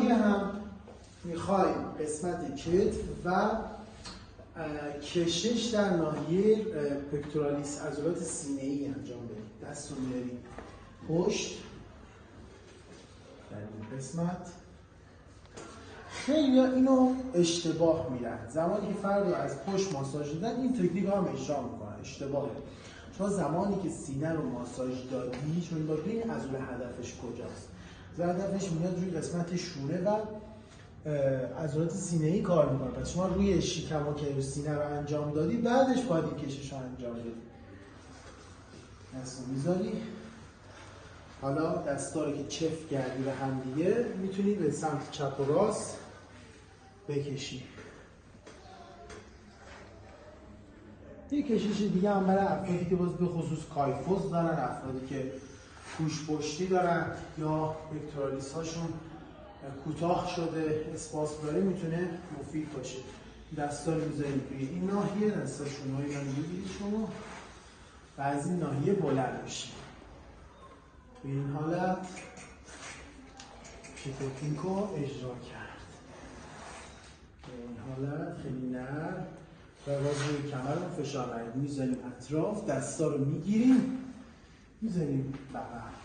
ناحیه هم میخوایم قسمت کتف و کشش در ناحیه پکتورالیس عضلات سینه‌ای انجام بدید. دست رو میارید پشت در این قسمت. خیلی اینو اشتباه میرن. زمانی که فرد رو از پشت ماساژ میدن این تکنیک هم اجرا میکنن. اشتباهه. چون زمانی که سینه رو ماساژ دادی، چون باید ببینید عضله هدفش کجاست. هدفش میاد روی قسمت شونه و عضلات سینه‌ای کار میکنه. پس شما روی شکم و کیو سینه رو انجام دادی، بعدش باید این کشش رو انجام بدی. دست رو میذاری. حالا دستا رو که چفت کردی به هم دیگه میتونید به سمت چپ و راست بکشی. یه کشش دیگه هم برای افرادی که باز به خصوص کایفوز دارن، افرادی که گوش پشتی دارن یا پکتورالیس هاشون کوتاه شده، اسپاسم داره، میتونه مفید باشه. دستا رو میذارید روی این ناحیه، دستا شونه‌ای رو میگیرید شما و از این ناحیه بلند میشید. به این حالت تکنیک رو اجرا کرد. به این حالت خیلی نرم و باز روی کمر رو فشار ندید. میذاریم اطراف، دستا رو میگیریم، میذاریم بغل.